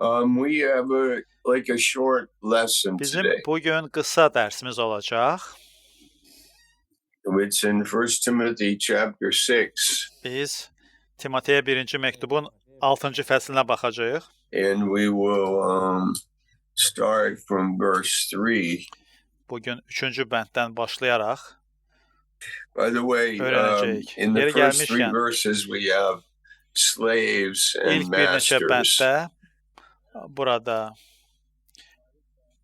We have a short lesson Bizim today. bugün qısa dərsimiz olacaq. It's in 1 Timothy chapter 6. Biz Timoteyə 1-ci məktubun 6-cı fəslinə baxacağıq. And we will start from verse 3. Bugün 3-cü bənddən başlayaraq By the way, öyrənəcəyik. in the Yeri first three gəlmişkən, verses we have slaves and ilk bir neçə masters. bənddə burada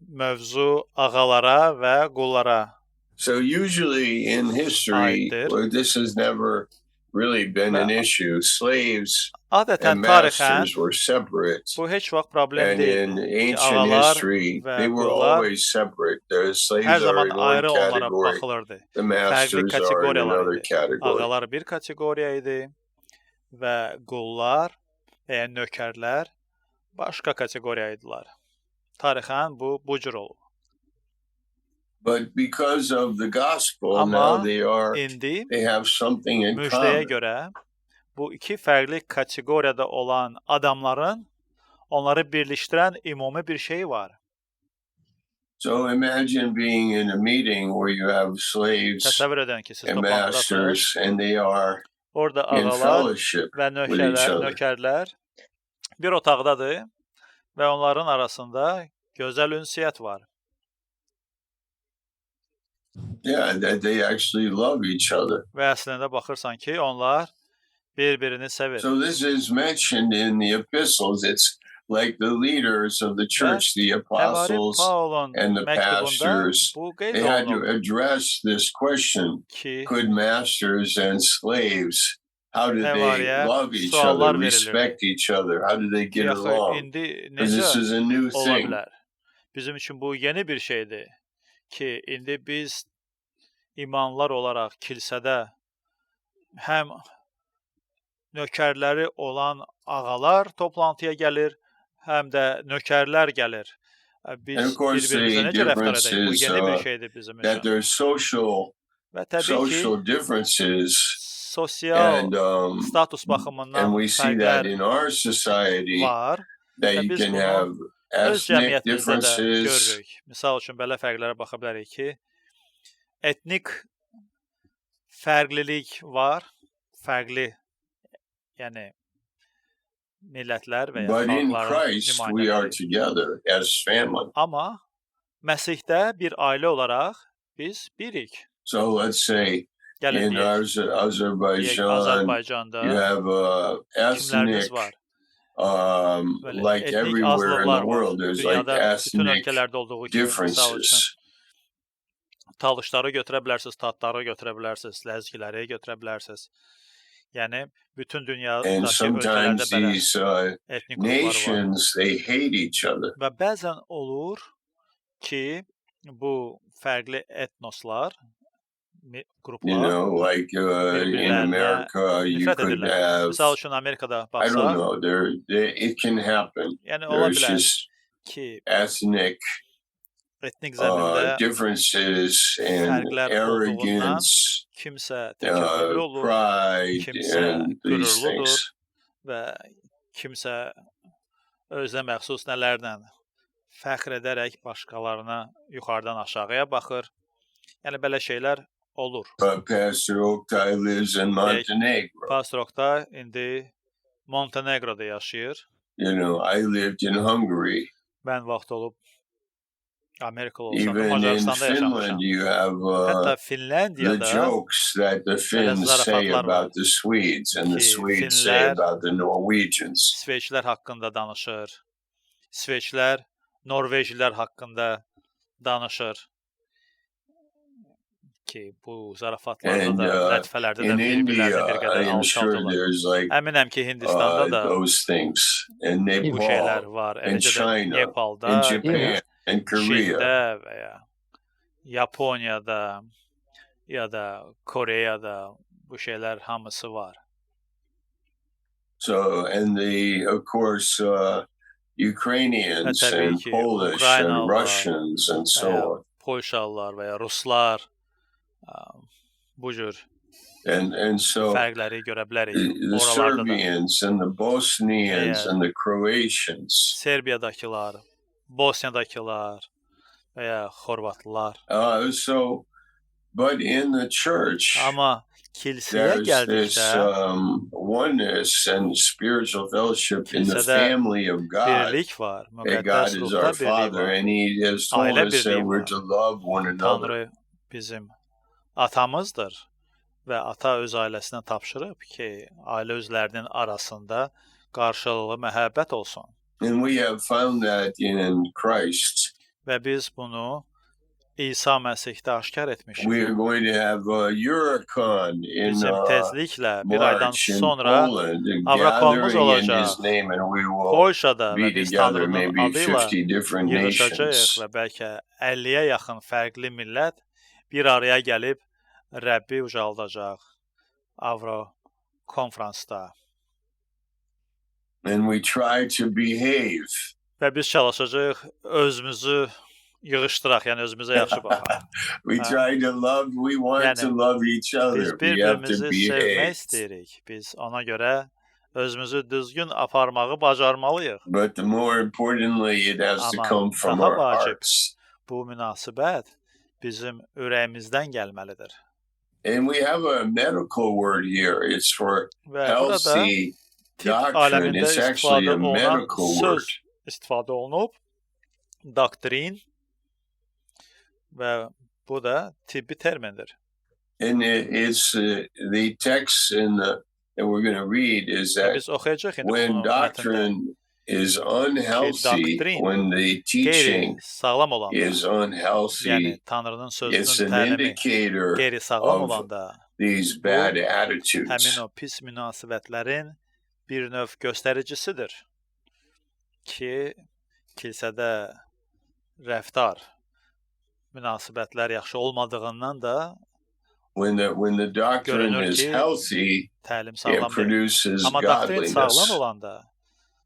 mövzu ağalara və qullara So usually in history, aiddir. this has never really been an issue. Slaves Adətən and tarixən masters were separate. bu heç vaxt problem And deyil. in Ki, ancient ağalar history, və they were qullar always separate. The slaves hər are zaman in one ayrı onlara category, baxılırdı. the Fərqli masters are in kateqoriyalar another idi. category. Ağalar bir kateqoriya idi və qullar və ya nökərlər başqa kateqoriya idilər. Tarixən bu cür olub. But because of the gospel, Amma now indi they have something in müjdəyə common. görə bu iki fərqli kateqoriyada olan adamların onları birləşdirən ümumi bir şey var. So imagine being in a meeting where you have slaves Təsəvvür edin ki, siz and toplantıdasınız. masters, and they are Orada in ağalar fellowship və with each other. nökərlər bir otaqdadır və onların arasında gözəl ünsiyyət var. Yeah, that they actually love each other. Və əslində baxırsan ki, onlar bir-birini sevir. So this is mentioned in the epistles. It's like the leaders of the church, the apostles Paulun and the məktubunda pastors, bu qeyd they had to olunub address this question. ki, Could masters and slaves, how do they love each suallar other, verilirdi. respect each other? How do they get Yaxı, along? indi Because this necə is a new ola thing. bilər? Bizim üçün bu yeni bir şeydir ki, indi biz imanlar olaraq kilsədə həm nökərləri olan ağalar toplantıya gəlir, həm də nökərlər gəlir. Biz And of course, bir-birimizlə the necə rəftar difference edək? Bu is yeni bir şeydir bizim that üçün. there's social Və təbii ki, differences, sosial and status and baxımından we see that fərqlər in our society var. that Və you biz can bunu have öz ethnic cəmiyyətimizdə də differences, görürük. Misal üçün belə fərqlərə baxa bilərik ki, etnik fərqlilik var, fərqli, yəni millətlər və ya but in xalqların Christ we are nümayəndələri. together as family. Amma Məsihdə bir ailə olaraq biz birik. So let's say Gəlin in deyək, Azerbaijan, Azərbaycanda you have ethnic, kimlərimiz var? Böyle like etnik everywhere in azlıqlar the var. world, there's like Dünyada bütün ethnic ölkələrdə olduğu kimi, misal üçün, differences. talışları götürə bilərsiniz, tatları götürə bilərsiniz, ləzgiləri götürə bilərsiniz. Yəni, bütün And dünyadakı ölkələrdə sometimes belə these etnik qruplar var. nations, they hate each other. Və bəzən olur ki, bu fərqli etnoslar, You qruplar know, like in bir-birlərinə America, you nifrət could edirlər. have, Misal üçün, Amerikada I don't baxsaq, know, it can happen. yəni ola There's bilər just ki, ethnic etnik zəmində differences and fərqlər olduğundan arrogance, kimsə təkəbbürlü olur, pride, kimsə and these qürurludur things. və kimsə özünə məxsus nələrlə fəxr edərək başqalarına yuxarıdan aşağıya baxır. Yəni, belə şeylər olur. Pastor Oktay lives in Montenegro. Pastor Oktay indi Montenegro'da yaşayır. You know, I lived in Hungary. Mən vaxt olub Amerikalı olsam da Even in Macaristanda yaşamışam. Finland, you have Hətta the Finlandiyada jokes that the Finns say zarafatlar var. about the Swedes, and the Ki Swedes say Finlər about the Norwegians. İsveçlər haqqında danışır. İsveçlər Norveçlilər haqqında danışır. Ki bu zarafatlarda And da, lətifələrdə də in India, bir-birlərini bir I qədər am sure alçaldılar. there's like Əminəm ki, Hindistanda da those things, and bu şeylər Nepal, var. and Eləcə də China, Nepalda, and Japan, and Korea. Çində və ya Yaponiyada ya da Koreyada bu şeylər hamısı var. So, and of course, Ukrainians Tabii and ki, Polish Ukraynalılar, and Russians and so on. Polşalılar və ya Ruslar bu cür And so fərqləri görə bilərik the oralarda da. Serbians and the Bosnians Yeah. and the Croatians, Serbiyadakılar, Bosniyadakılar və ya Xorvatlılar. But in the church, Amma kilsəyə there's this gəldikdə oneness and spiritual fellowship in the kilsədə family of God. birlik var, That God müqəddəs is ruhda our birlik Father, var. and He has told Ailə us that birliyi we're var. to love one another. Tanrı bizim atamızdır və ata öz ailəsinə tapşırıb ki, ailə üzvlərinin arasında qarşılıqlı məhəbbət olsun. And we have found that in Christ. Və biz bunu İsa Məsihdə aşkar etmişik. We are going to have a Eurocon in Bizim tezliklə bir aydan March in sonra Poland, a Avrokonumuz gathering in olacaq. His name, and we will Polşada və be biz together, Tanrının maybe adıyla 50 different yığışacağıq nations. və bəlkə 50-yə yaxın fərqli millət bir araya gəlib Rəbbi ucaldacaq Avro konfransda. And we try to behave. Və biz çalışacağıq özümüzü yığışdıraq, yəni özümüzə yaxşı baxaq. We try to love, we want to love each Biz other. We have to bir-birimizi sevmək behave. istəyirik. Biz ona görə özümüzü düzgün aparmağı bacarmalıyıq. But the more importantly, it has to come from daha our vacib. hearts. Bu münasibət bizim ürəyimizdən gəlməlidir. And we have a medical word here. It's for Və burada healthy tibb doctrine. aləmində It's actually istifadə a olunan medical word. söz istifadə olunub. Doktrin və bu da tibbi termindir. And it's the text that we're going to read is that Biz oxuyacağıq indi when bunu doctrine is unhealthy, when the teaching sağlam olanda, is unhealthy, yəni Tanrının it's sözünün an təlimi indicator qeyri-sağlam of olanda, these bad həmin attitudes. o pis münasibətlərin bir növ göstəricisidir ki, kilsədə rəftar, münasibətlər yaxşı olmadığından da When the doctrine görünür is ki, healthy, təlim it sağlam deyil. produces Amma doktrin sağlam godliness. olanda,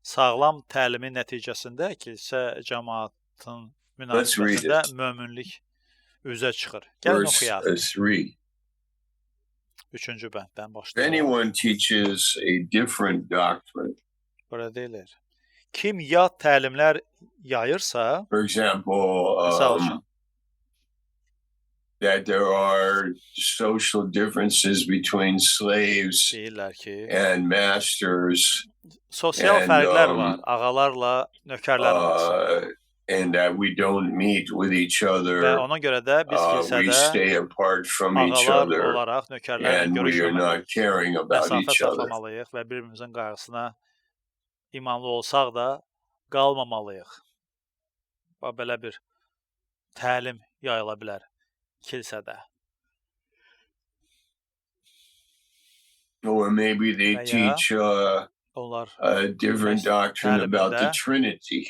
sağlam təlimin nəticəsində kilsə cəmaatın Let's read münasibətində it. möminlik üzə çıxır. Gəlin Verse oxuyaq. 3. 3-cü bənddən If başlayaq. anyone teaches a different doctrine, Burada deyilir. Kim yad təlimlər yayırsa, for example, misal üçün, that there are social differences between slaves deyirlər ki, and masters, sosial and, fərqlər var ağalarla nökərlər arasında. and that we don't meet with each Və other, ona görə də biz we kilsədə stay apart from each ağalar other, olaraq nökərlərlə and we are not görüşməməliyik. caring about Məsafə each other. saxlamalıyıq və bir-birimizin qayğısına imanlı olsaq da qalmamalıyıq. Belə bir təlim yayıla bilər kilsədə. Or maybe they Veya teach onlar a different doctrine about the təlimində Trinity.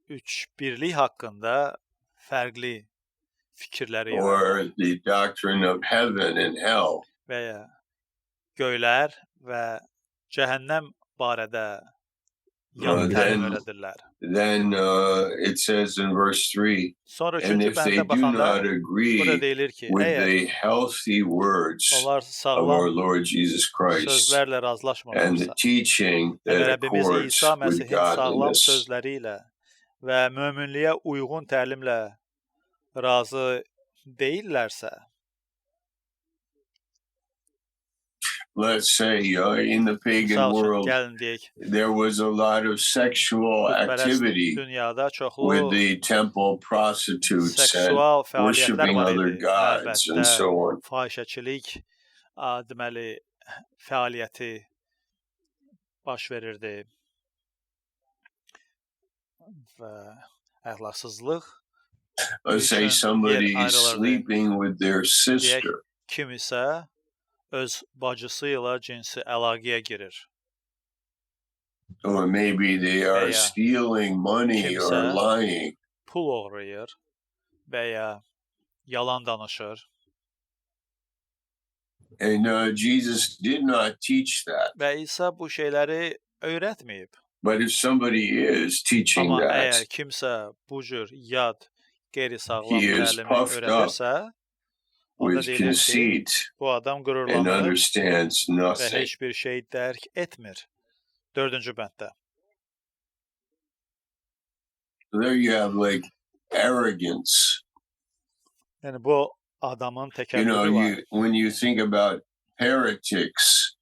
üç birlik haqqında fərqli fikirləri Or yayırlar. the doctrine of heaven and hell. Və ya göylər və cəhənnəm barədə yan təlim öyrədirlər. Then it says in verse 3, Sonra and 3-cü if they bəndə do not baxanda agree burada deyilir ki, with əgər the healthy words onlar of our sağlam Lord Jesus Christ sözlərlə and the razılaşmırlarsa, teaching that Rəbbimiz accords İsa with Məsihin sağlam godliness, sözləri ilə və möminliyə uyğun təlimlə razı deyillərsə, let's say in the pagan misal üçün world, gəlin deyək, there was a lot of sexual putpərəst activity dünyada with çoxlu the temple prostitutes and seksual fəaliyyətlər worshiping var other idi. gods and Məbəddə so on. fahişəçilik deməli fəaliyyəti baş verirdi və əxlaqsızlıq Let's say Bütün somebody yer is ayrılırdı. sleeping with their sister. kim isə öz bacısı ilə cinsi əlaqəyə girir. Or maybe they are Veya stealing money or kimse- lying. Pul oğrayır və ya yalan danışır And Jesus did not teach that. və İsa bu şeyləri öyrətməyib. But if somebody is teaching Amma that, əgər kimsə bu cür yad, qeyri-sağlam He is təlimi puffed up. öyrədirsə, Onda with deyirlər ki, conceit bu adam and qürurlanır understands və nothing. heç bir şey dərk etmir. 4-cü bənddə. There you have like arrogance. Yəni bu adamın You təkəbbürü know, var. when you think about heretics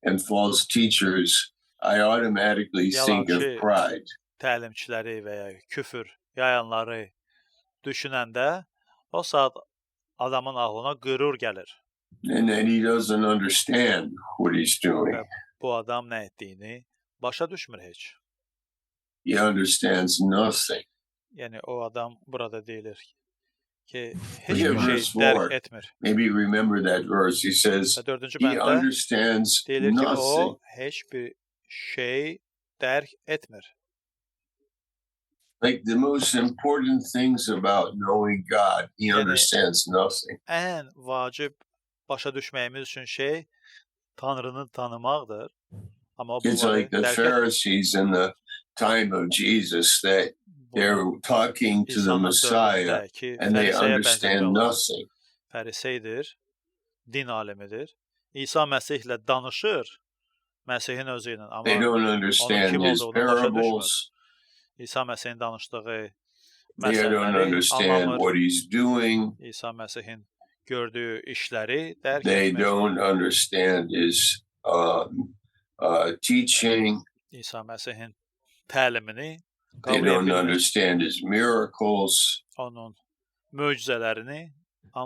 and false teachers, I automatically think of Yalancı pride. təlimçiləri və ya küfür yayanları düşünəndə o saat adamın ağlına qürur gəlir. And that he doesn't understand what he's doing. Və bu adam nə etdiyini başa düşmür heç. He understands nothing. Yəni o adam burada deyilir ki, Look heç at bir şey verse dərk 4. etmir. Maybe remember that verse. He says Və 4-cü he bənddə understands deyilir ki, nothing. o heç bir şey dərk etmir. Like the most important things about knowing God, he Yani- understands nothing. Ən vacib başa düşməyimiz üçün şey Tanrını tanımaqdır. Amma o It's bunları like the dərk etmir. Pharisees in the time of Jesus that they're Bunu talking to the İsa'nın Messiah dövründə ki, and they Fərisəyə understand bənzətmək olar. nothing. Fəriseydir, din alimidir. İsa Məsihlə danışır, Məsihin özü ilə, amma They don't understand kim his olduğunu başa parables. İsa Məsihin danışdığı They don't məsələləri understand anlamır. what he's doing. İsa Məsihin gördüyü işləri dərk They etmir. don't understand his teaching. İsa Məsihin təlimini They qəbul don't etmir. understand his miracles. Onun möcüzələrini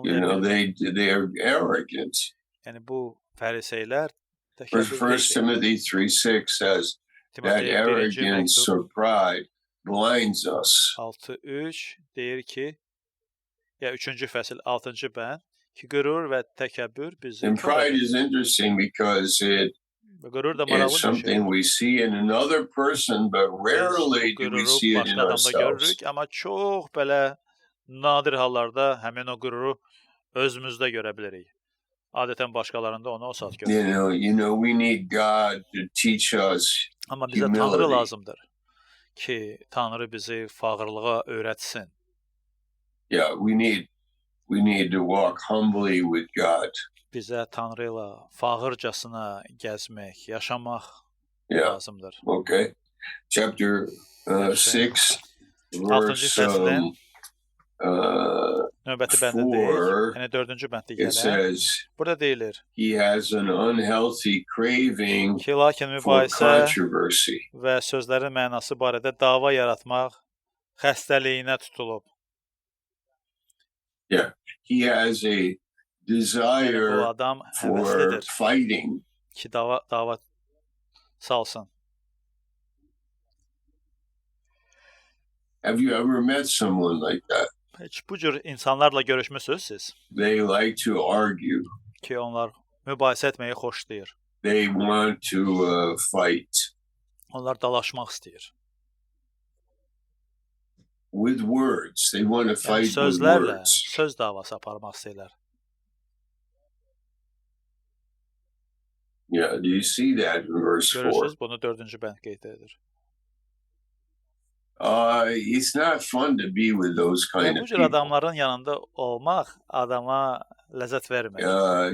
You know, anlaya bilmir. they are arrogant. Yəni bu fəriseylər First təkəbbürlü. Timothy 3:6 says that Timoteyə 1-ci arrogance məktub or pride blinds us. 6:3 deyir ki, ya 3-cü fəsil 6-cı bənd ki, qürur və təkəbbür bizi And kör pride edir. is interesting because it Və qürur da is maraqlı bir şey. something we see in another person, but Biz rarely bu do we qüruru see it in başqa adamda ourselves. görürük, amma çox belə nadir hallarda həmin o qüruru özümüzdə görə bilərik. Adətən başqalarında onu o saat görürük. You know, we need God to teach us. Amma bizə Tanrı humility. lazımdır ki, Tanrı bizi fağırlığa öyrətsin. Yeah, we need to walk humbly with God. Bizə Tanrı ilə fağırcasına gəzmək, yaşamaq Yeah. lazımdır. Okay. Chapter 6, verse fəsildən növbəti bəndə deyil. 4, Yəni 4-cü bənddə it gələn. says Burada deyilir he has an unhealthy craving ki, lakin for mübahisə controversy. və sözlərin mənası barədə dava yaratmaq xəstəliyinə tutulub. He has a Yəni bu desire adam for həvəslidir fighting. ki, dava salsın. Have you ever met someone like that? Heç bu cür insanlarla görüşmüsünüz siz They like to argue. ki, onlar mübahisə etməyi xoşlayır. They want to fight Onlar dalaşmaq istəyir. with words. They want to Yəni fight with sözlərlə words. söz davası aparmaq istəyirlər. Yeah, do you see that in verse 4? Görürsüz, bunu 4-cü bənd qeyd edir. It's not fun to be with those kind Yəni, of bu cür people. adamların yanında olmaq adama ləzzət vermir.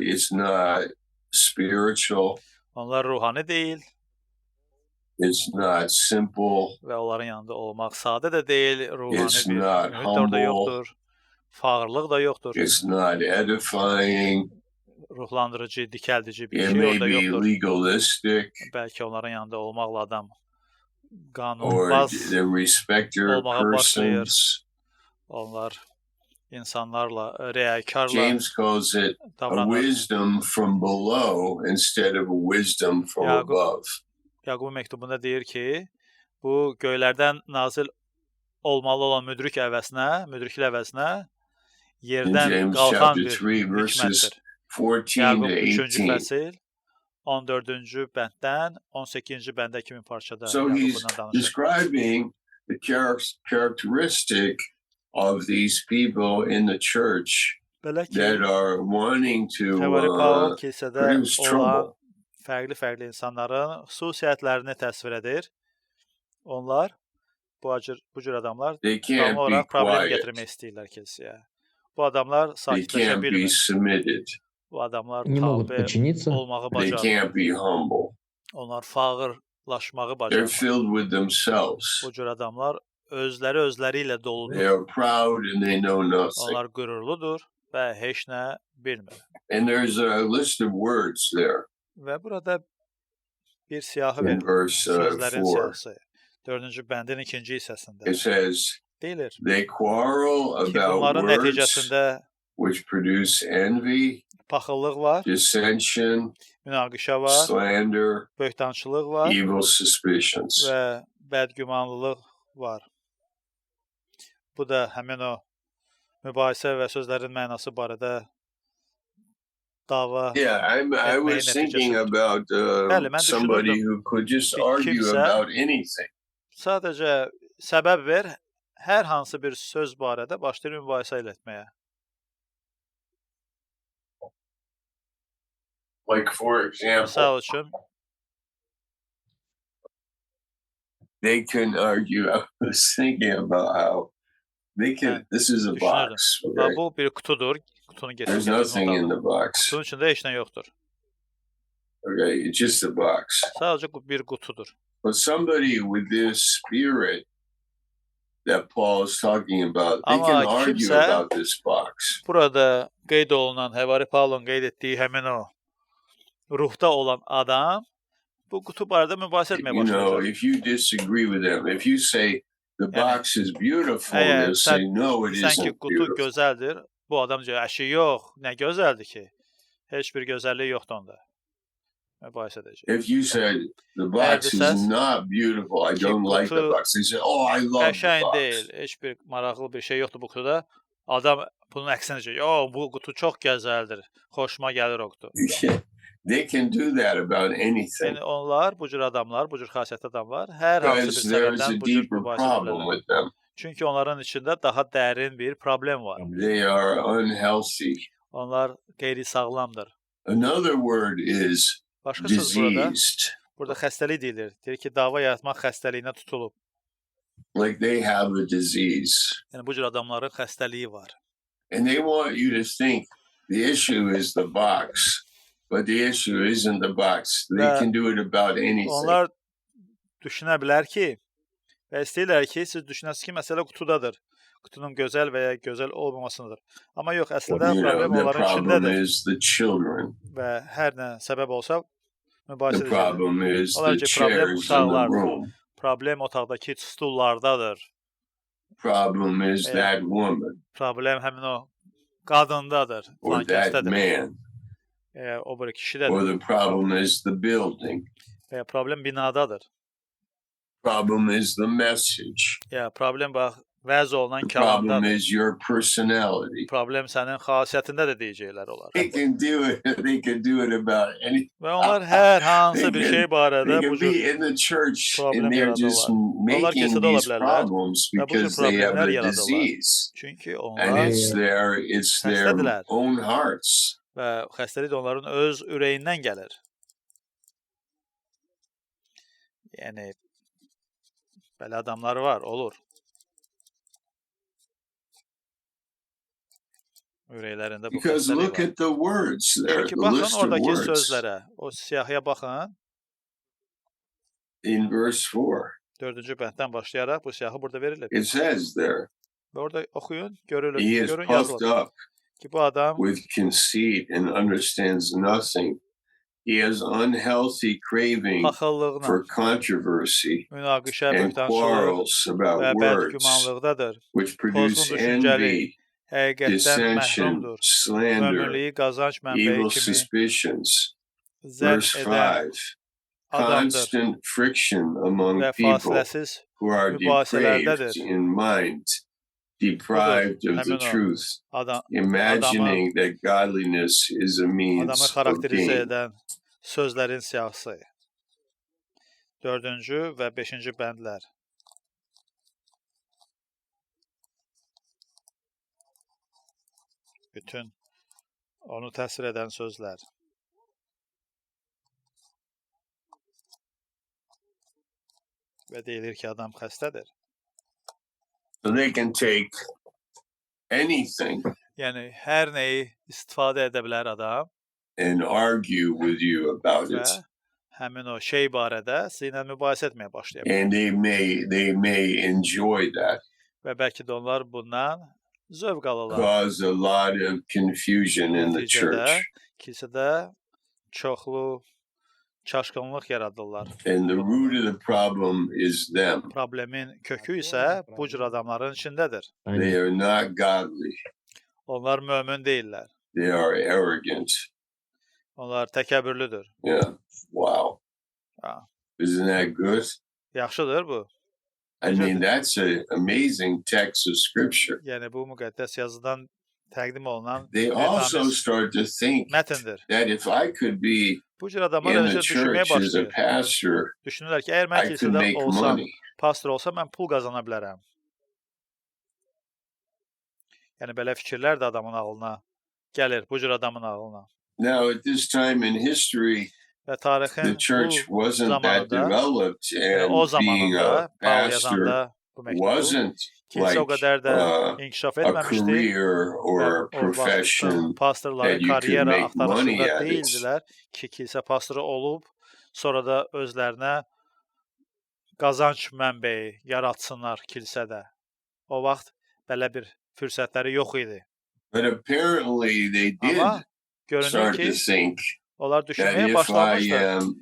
It's not spiritual. Onlar ruhani deyil It's not simple. və onların yanında olmaq sadə də deyil, ruhani It's bir not mühit orada humble. yoxdur, fağırlıq da yoxdur, It's not edifying. ruhlandırıcı, dikəldici bir It şey may orada be yoxdur. legalistic, Bəlkə onların yanında olmaqla adam or qanunbaz they respect their olmağa başlayır. persons. Onlar insanlarla riyakarla James calls it a davranır. wisdom from below instead of a wisdom from Yaqub- above. Yaqubun məktubunda deyir ki, bu göylərdən nazil olmalı olan müdriklik əvəzinə In yerdən James qalxan chapter bir 3, verses hikmətdir. 14 Yaqub to 3-cü 18. fəsil 14-cü bənddən 18-ci bəndə kimi parçada So Yaqub he's bundan danışır. describing the characteristic of these people in the church Belə ki, that are wanting to Həvari Paul kilsədə produce olan trouble. fərqli insanların xüsusiyyətlərini təsvir edir. Onlar bu cür adamlar They davamlı can't be olaraq problem quiet. gətirmək istəyirlər kilsəyə. Bu adamlar They sakitləşə can't be bilmir. submitted. Bu adamlar Не могут tabe подчиниться. olmağı They bacarmır. can't be humble. Onlar fağırlaşmağı They're bacarmır. filled with themselves. Bu cür adamlar özləri ilə They doludur. are proud and they know nothing. Onlar qürurludur və heç nə bilmir. And there's a list of words there Və burada bir siyahı in verilir. verse Sözlərin 4. siyahısı. 4-cü bəndin 2-ci hissəsində. It says, Deyilir they quarrel ki, about bunların words nəticəsində which produce envy, paxıllıq var, dissension, münaqişə var, slander, böhtançılıq var evil suspicions. və bədgümanlılıq var. Bu da həmin o mübahisə və sözlərin mənası barədə dava. Yeah, I was thinking about Bəli, mən somebody düşünürdüm. who could just Bir argue kimsə- about anything. Sadəcə səbəb ver, hər hansı bir söz barədə başlayır mübahisə etməyə. Like, for example, Misal üçün, they can argue. I was thinking about how they can. This is a box. Və Okay? bu bir qutudur. Qutunu There's gətirib nothing in the box. Qutunun içində heç nə yoxdur. Okay, it's just a box. Sadəcə bir qutudur. But somebody with this spirit that Paul is talking about, they can Ama argue kimsə- about this box. Burada qeyd olunan Həvari Paulun qeyd etdiyi həmin o ruhda olan adam bu qutu barədə mübahisə etməyə You know, başlayacaq. if you disagree with them, if you say the box is beautiful, Əgər they'll say no, it Sən ki isn't qutu beautiful. gözəldir, bu adam deyir, əşi yox, nə gözəldir ki? Heç bir gözəllik yoxdur onda. Mübahisə edəcək. If you said the box desəz is not beautiful, I don't like the qutu box, they say, oh, I love the Qəşəng box. deyil, heç bir maraqlı bir şey yoxdur bu qutuda. Adam bunun əksinə deyir, "Yo, bu qutu çox gözəldir. Xoşuma gəlir o qutu." They can do that about anything. Yəni onlar, bu cür adamlar, bu cür xasiyyətli adamlar hər hansı bir Because there is a səbəbdən bu cür deeper mübahisə problem edirlər. with them. Çünki onların içində daha dərin bir problem var. They are unhealthy. Onlar qeyri-sağlamdır. Another word is Başqa söz burada, diseased. burada xəstəlik deyilir. Deyir ki, dava yaratmaq xəstəliyinə tutulub. Like they have a disease. Yəni bu cür adamların xəstəliyi var. And they want you to think the issue is the box, but the issue isn't the box. They Və can do it about anything. Onlar düşünə bilər ki, və istəyirlər ki, siz düşünəsiniz ki, məsələ qutudadır. Qutunun gözəl və ya gözəl olmamasındadır. Amma yox, əslində You know, problem the onların problem içindədir is the children. və hər nə səbəb olsa mübahisə The edəcəklər. problem is Onlar the ki, problem chairs in the uşaqlardır. room. Problem otaqdakı stullardadır. Problem is Yeah. that woman Problem həmin o qadındadır, or falan that kəsdədir. man. O bir Or kişidədir. the problem is the building. Və ya problem binadadır. Problem is the message. Ya problem bax, vəz olunan The problem kəlamdadır. is your personality. Problem sənin xasiyyətində də deyəcəklər olar. They can do it. They can do it about any. Və onlar hər hansı bir They şey They barədə bu can cür be in the church problem and they're just yaradırlar. Onlar making kilsədə ola these bilərlər problems və bu cür because they have problemlər a yaradırlar. disease, Çünki and onlar it's their Xəstədirlər. own hearts. və xəstəlik də onların öz ürəyindən gəlir. Yəni belə adamlar var, olur. Ürəklərində bu Because xəstəlik look var. at the words there, Çünki the baxın list of oradakı words sözlərə, o siyahıya baxın. in verse 4. 4-cü bənddən başlayaraq bu siyahı burada verilir. It says there, Və orada oxuyun, görülür, he is görün puffed yazılır up ki bu adam with conceit and understands nothing. He has unhealthy craving paxıllıqla, for controversy münaqişə, and böhtançılıq quarrels və about words, bədgümanlıqdadır. which produce Pozğun envy, düşüncəli, həqiqətdən dissension, məhrumdur. slander, Ömürlüyü qazanc mənbəyi evil kimi suspicions. zənn Verse edən 5. adamdır Constant friction among və people fasiləsiz who are mübahisələrdədir. depraved in mind, deprived of the Həmin o truth, adam, imagining that godliness is a means adamı of xarakterizə gain. edən sözlərin siyahısı. 4-cü və 5-ci bəndlər. Bütün onu təsvir edən sözlər. Və deyilir ki, adam xəstədir. So they can take anything Yəni hər nəyi istifadə edə bilər adam and argue with you about və it. həmin o şey barədə sizinlə mübahisə etməyə başlaya bilər. And they may enjoy that. Və bəlkə də onlar bundan zövq alırlar. Cause a lot of confusion in the Nəticədə church. kilsədə çoxlu çaşqınlıq yaradırlar. And the root of the problem is them. Problemin kökü isə bu cür adamların içindədir. They are not godly. Onlar mömin deyillər. They are arrogant. Onlar təkəbbürlüdür. Yeah. Wow. Ha. Isn't that good? Yaxşıdır bu. I mean, that's an amazing text of scripture. Yəni bu müqəddəs yazıdan təqdim olunan They also start to think mətndir. that if I could be Bu cür adamlar in the önce düşünməyə church as a başlayır. pastor, Düşünürlər ki, əgər mən I could kilsədə make olsam, money. pastor olsam, mən pul qazana bilərəm. Yəni belə fikirlər də adamın ağlına gəlir, bu cür adamın ağlına. Now, at this time in history, Və the tarixin church bu wasn't that zamanında, developed, and o being zamanında a Paul pastor yazanda bu məktubu, wasn't kilsə o like qədər də inkişaf a etməmişdi. career or Və a o vaxt profession pastorların that you could karyera make money axtarışında at it. deyildilər ki, kilsə pastoru olub, sonra da özlərinə qazanc mənbəyi yaratsınlar kilsədə. O vaxt belə bir fürsətləri yox idi. But apparently they did Amma görünür start ki, to think onlar that düşünməyə if I başlamışlar. am,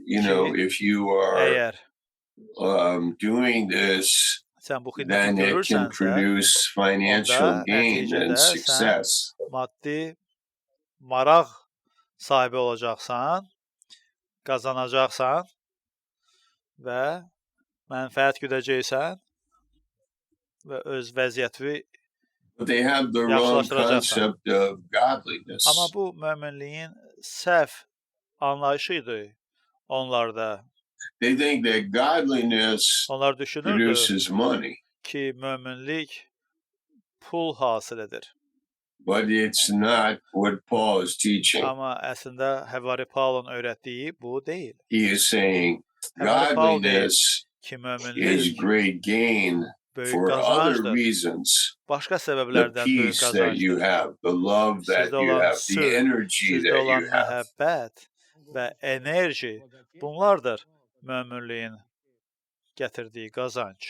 if you are Əgər doing this, sən bu xidməti then it can görürsənsə, produce financial onda gain and nəticədə sən success. maddi maraq sahibi olacaqsan, qazanacaqsan və mənfəət güdəcəksən və öz vəziyyəti But they have the wrong concept of godliness. Amma bu möminliyin səhv anlayışı idi onlarda. They think that godliness Onlar düşünürdü produces money, ki, möminlik pul hasil edir. but it's not what Paul is teaching. Amma əslində Həvari Paulun öyrətdiyi bu deyil. He is saying Həvari Paul deyir godliness ki, is möminlik great gain böyük for other qazancdır. reasons. Başqa The səbəblərdən böyük peace that you qazancdır. have, the love that Sizdə you olan have, the sülh, energy sizdə that olan you have. məhəbbət və enerji, bunlardır möminliyin gətirdiyi qazanc.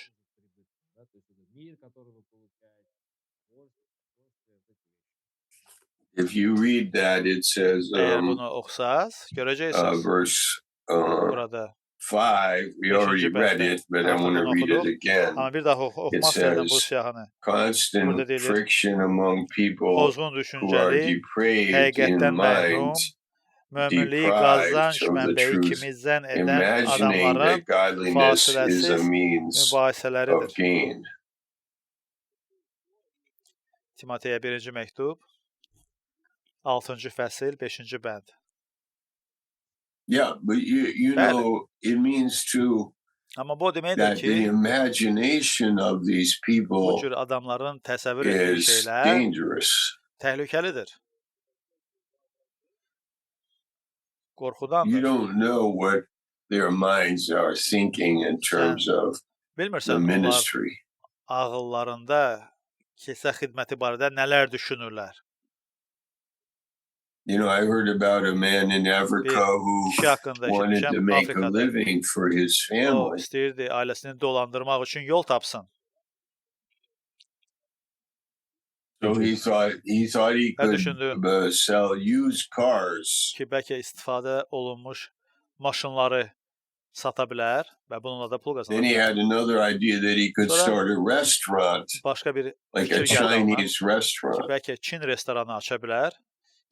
If you read that, it says, Əgər bunu oxusaz, görəcəksiniz. verse Burada 5, we already read it, but I want to read it again. Amma bir daha oxumaq istəyirəm bu siyahını. Constant Burada deyilir, friction among people pozğun who are düşüncəli, depraved in həqiqətdən məhrum, mind, möminliyi deprived qazanc of the mənbəyi truth, kimizdən edən imagining adamların that godliness is a fasiləsiz means of mübahisələridir. gain. Timoteyə 1-ci məktub, 6-cı fəsil, 5-ci bənd. Yeah, but you know, it means too Amma bu deməkdir that the ki, imagination of these bu people cür adamların təsəvvür etdiyi is şeylər dangerous. təhlükəlidir. You Qorxudandır. don't know what their minds are thinking in terms of the Bilmirsən, onlar ministry. ağıllarında kilsə xidməti barədə nələr düşünürlər. You know, I heard about a man in Africa who Kişi haqqında wanted to eşitmişəm make a Afrikada. living for his O family. istəyirdi ailəsini dolandırmaq üçün yol tapsın. So he thought he Ben could düşündüm. sell used cars Ki bəlkə istifadə olunmuş maşınları sata bilər və bununla da pul qazana Then he bilər. had another idea that he could Sonra- start a restaurant, Başqa bir like fikir a gəldi ona Chinese ki, restaurant. bəlkə Çin restoranı aça bilər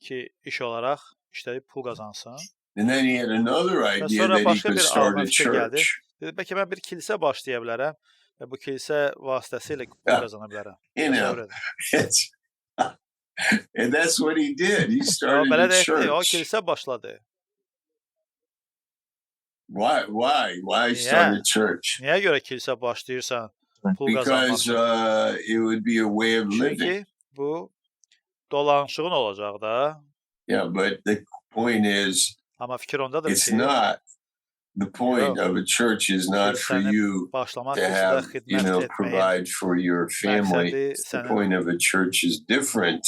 ki, iş olaraq işləyib pul qazansın. And then he had another idea sonra that he başqa could bir start a ağlına fikir gəldi. church. Dedi, bəlkə mən bir kilsə başlaya bilərəm və bu kilsə vasitəsilə pul Yeah. qazana bilərəm. You know, Təsəvvür edin. it's, and that's what he did. He O started belə a də etdi, o church. kilsə başladı. Why start a church? Niyə görə kilsə başlayırsan pul qazanmaq Because üçün? it would be a way of living. Çünki bu dolanışığın olacaq da. Yeah, but the point is, Amma fikir ondadır it's ki, not. The point Yok. of a church is not for kilsəni you başlamaq to kilsədə have, xidmət etməyin provide for your family. məqsədi The sənin point of a church is different.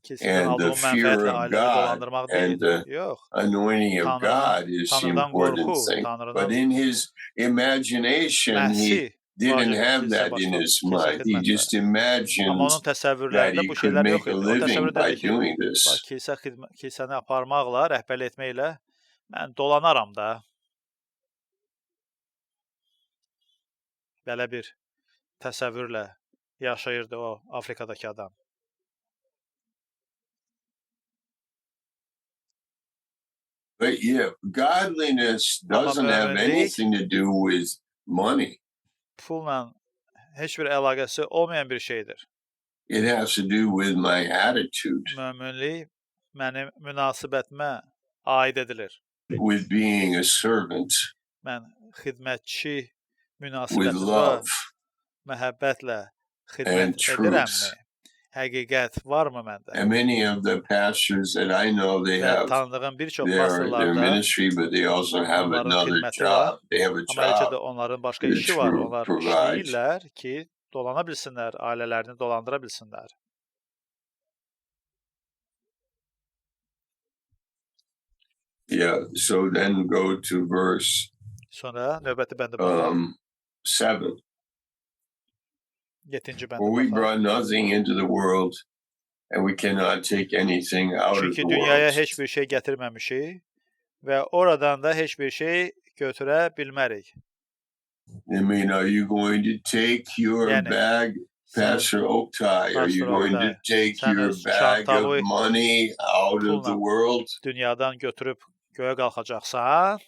kilsədən And the aldığın fear mənfəətlə of ailələri God dolandırmaq deyil. and the Yox. anointing of God is the Tanrıdan important qorxu, thing. Tanrıdan But in his imagination, he məhsi didn't vacibdir have kilsə that in başqa, his kilsə mind. He xidmətdə. just Amma imagined onun that təsəvvürlərində he bu could şeylər yox make a idi. O təsəvvür living by edirdi ki, doing this. kilsəni aparmaqla, rəhbərlik etməklə mən dolanaram da. Belə bir təsəvvürlə yaşayırdı o Afrikadakı adam. But yeah, godliness doesn't have müminlik- anything to do with money. Pulla heç bir əlaqəsi olmayan bir şeydir. It has to do with my attitude, Möminlik mənim münasibətimə aid edilir. with being a servant, Mən xidmətçi with münasibətində love. məhəbbətlə And xidmət truth. edirəmmi? Həqiqət varmı məndə? And many of the pastors that I know, they Və have tanıdığım bir çox their pastorlarda ministry, but they also have onların another xidməti job. var. They have a Amma eləcə də job onların başqa to işi var. Onlar provide. işləyirlər ki, dolana bilsinlər, ailələrini dolandıra bilsinlər. Yeah. So then go to verse Sonra növbəti bəndə baxaq. 7. 7-ci bəndə For we baxaq. brought nothing into the world, and we cannot take anything out of Çünki the dünyaya world. heç bir şey gətirməmişik və oradan da heç bir şey götürə bilmərik. I mean, are you going to take your Yani, bag, Sən Pastor Oktay? Are you Pastor going to Oktay, take sen your öz bag çantalı of money out of the pulla world? dünyadan götürüb göyə qalxacaqsan,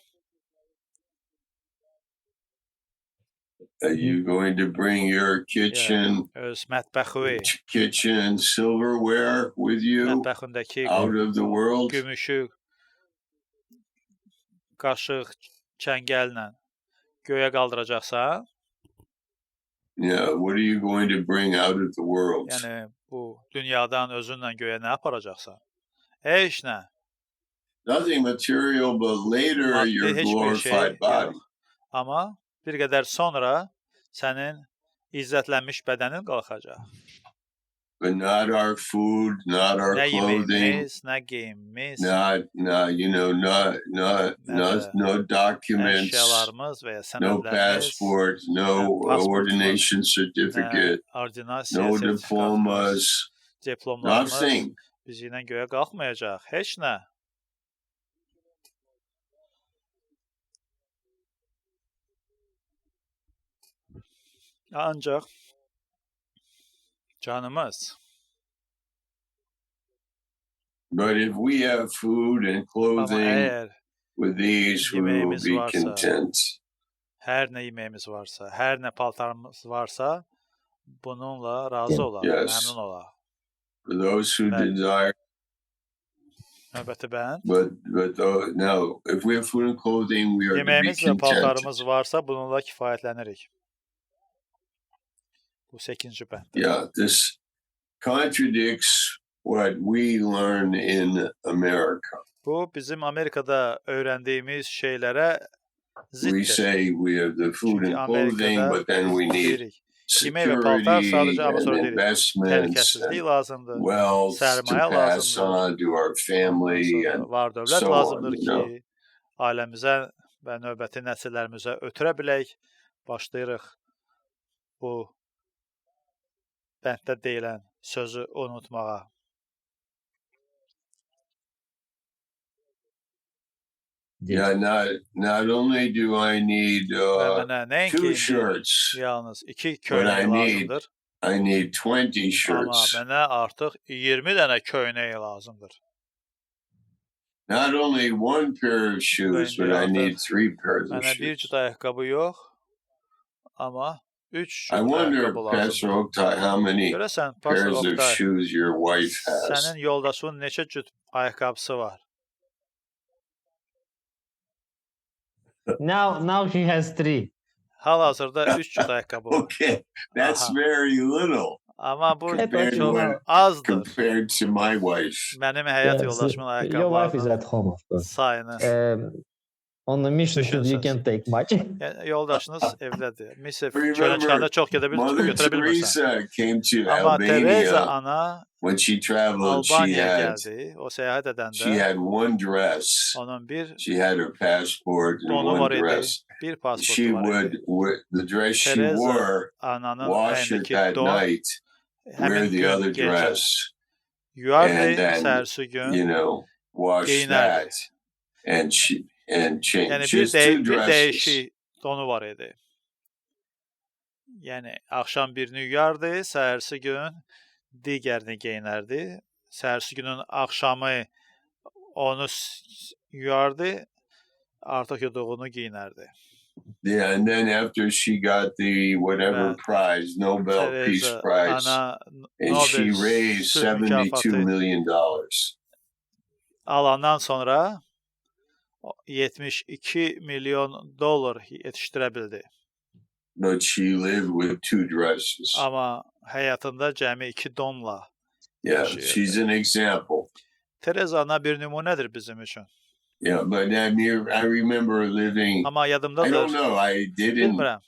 Are you going to bring your kitchen, öz mətbəxi, kitchen silverware with you mətbəxindəki out of the world? gümüşü, qaşıq, çəngəllə göyə qaldıracaqsan, Yeah. What are you going to bring out of the world? yəni bu dünyadan özünlə göyə nə aparacaqsan? Heç nə. Nothing material, but later Maddi your heç bir şey glorified body. yox. Amma bir qədər sonra sənin izzətlənmiş bədənin qalxacaq. But not our food, not our Nə clothing, yeməyimiz, nə geyimimiz, no documents, əşyalarımız və ya no sənədlərimiz, passport, no passport, ordination nə certificate, ordinasiya no sertifikatımız, diplomas, diplomlarımız nothing. bizimlə göyə qalxmayacaq. Heç nə. Ancaq canımız. But if we have food and Amma clothing, əgər with these we will yemeğimiz be varsa, content. hər nə yeməyimiz varsa, hər nə paltarımız varsa, bununla razı olaq, Yes. məmnun olaq. For those who Right. desire, Növbəti bənd. no, if we have food and clothing, we are to be Yeməyimiz və content. paltarımız varsa, bununla kifayətlənirik. Bu 8-ci bənd. Yeah, this contradicts what we learn in America. Bu bizim Amerikada öyrəndiyimiz şeylərə We ziddir. say we have the food Çünki and clothing, Amerikada but then we need deyirik, yemək və paltar security sadəcə, amma and sonra deyirik, investments təhlükəsizlik and lazımdır, wealth to sərmayə pass lazımdır, on to our family ondan and sonra var dövlət so on, lazımdır you know. ki, ailəmizə və növbəti nəsillərimizə ötürə bilək. Başlayırıq bu bənddə deyilən sözü unutmağa. Yeah, not only do I need Və mənə nəinki two indi shirts, yalnız 2 but I köynək need lazımdır, I need 20 amma shirts. mənə artıq 20 dənə köynək lazımdır. Not only one pair of shoes, but I need 3 pairs of Mənə bir shoes. cüt ayaqqabı yox, amma 3 I cüt wonder, ayaqqabı Pastor lazımdır. Oktay, how many Görəsən, Pastor pairs of Oktay, shoes your wife has. sənin yoldaşının neçə cüt ayaqqabısı var? Now she has 3. Hal-hazırda 3 cüt ayaqqabı var. Okay, that's Aha. very little Amma bu compared to çox what- azdır. compared to my wife. Mənim həyat Yes, yoldaşımın your wife is ayaqqabılarının at home, of course. sayını. On the missions you Düşünsün. can take much. Yəni, yoldaşınız evdədir. Misir Remember, çölən çıxanda çox gedə Mother götürə bilmirsən. Teresa came to Amma Teresa Albania. ana When she traveled, Albaniyaya gəldi. O səyahət she edəndə had one dress. onun bir She had her passport and donu var one idi, dress. bir She pasportu var would, idi. the dress she Teresa wore, ananın wash it əyindəki that don night, wear həmin the gün other gecə dress, yuyardı, and then, səhərsi gün you know, wash geyinərdi. that, and change. Yəni Just two bir dresses. dəyişik donu var idi. Yəni axşam birini yuyardı, səhərsi gün digərini geyinərdi. Səhərsi günün axşamı onu yuyardı, artıq yuduğunu geyinərdi. Yeah, and then after she got the whatever Və prize, Nobel Peace Teresa Prize, ana and she Nobel raised sülh $72 mükafatı million. alandan sonra 72 milyon dollar yetişdirə bildi. But she lived with two dresses. Amma həyatında cəmi 2 donla Yeah, yaşayırdı. she's an example. Teresa ana bir nümunədir bizim üçün. Yeah, but I remember living. Amma I don't yadımdadır. know. I didn't. Bilmirəm.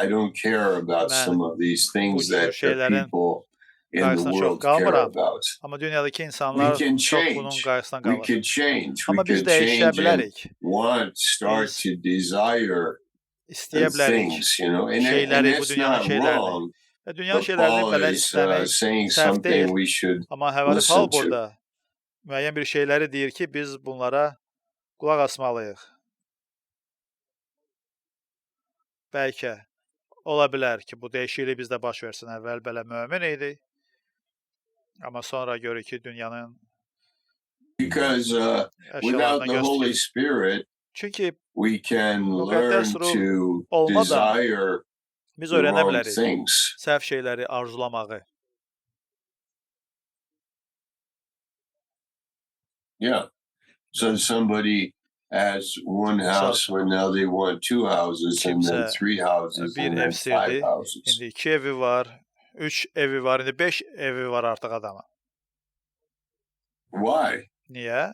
I don't care about Mən some of these things bu cür that the şeylərin people in the qarşısına çox world care qalmıram. about. Amma dünyadakı We insanlar can çox change. bunun qarşısına We qalır. could change. We Amma biz could dəyişə change and bilərik. start Biz to desire İstəyə the bilərik things, you know, and şeyləri, bu it's dünyanın not şeylərini. wrong. Və dünya But şeylərini Paul belə is istəmək saying səhv something deyil. we should Amma Həvəli listen Paul to. burada müəyyən bir şeyləri deyir ki, biz bunlara qulaq asmalıyıq. Bəlkə ola bilər ki, bu dəyişiklik bizdə baş versin. Əvvəl belə mömin idi. Amma sonra görür ki, dünyanın Because without əşyalarına the göz Holy dikir. Spirit, Çünki we can learn müqəddəs ruh to olmadan desire biz the öyrənə wrong bilərik things. səhv şeyləri arzulamağı. Yeah. So somebody has one house when now they want two houses and then Kimsə three houses bir and ev then five istəyirdi. houses. İndi 2 evi var, 3 evi var, indi 5 evi var artıq adamın. Why? Niyə?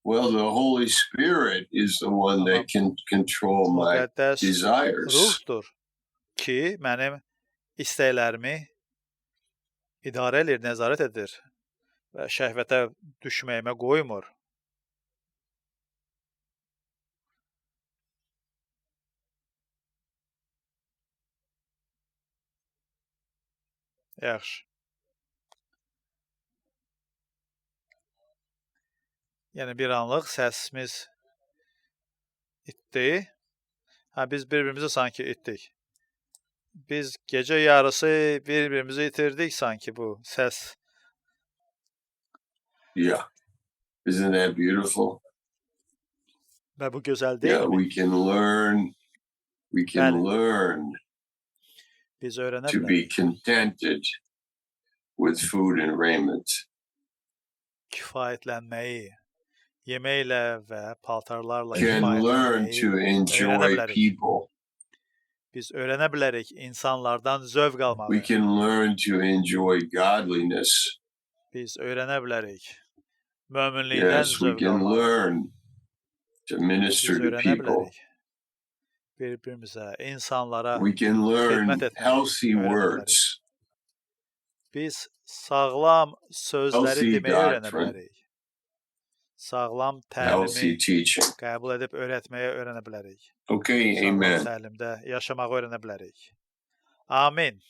Well, the Holy Spirit is the one Amma that can control my müqəddəs desires. ruhdur ki, mənim istəklərimi idarə edir, nəzarət edir və şəhvətə düşməyimə qoymur. Yaxşı. Yəni bir anlıq səsimiz itdi. Biz bir-birimizi sanki itdik. Biz gecə yarısı bir-birimizi itirdik sanki bu səs. Yeah. Isn't that beautiful? Və bu gözəl Yeah, deyilmi? we can learn. We can Bəli. learn Biz öyrənə to be bilərik. contented with food and raiment. Kifayətlənməyi, yeməklə və paltarlarla Can learn to kifayətlənməyi enjoy bilərik. people. Biz öyrənə bilərik insanlardan zövq We almağı. can learn to enjoy godliness. Biz öyrənə bilərik möminlikdən Yes, we zövq can almağı. learn to Biz minister to öyrənə people. bilərik bir-birimizə, insanlara We can learn xidmət etməyi healthy öyrənə words, bilərik. Biz sağlam sözləri healthy deməyi öyrənə doctrine, bilərik. Sağlam healthy təlimi teaching. qəbul edib öyrətməyə öyrənə bilərik. Okay, Sağlam amen. təlimdə yaşamağı öyrənə bilərik. Amin.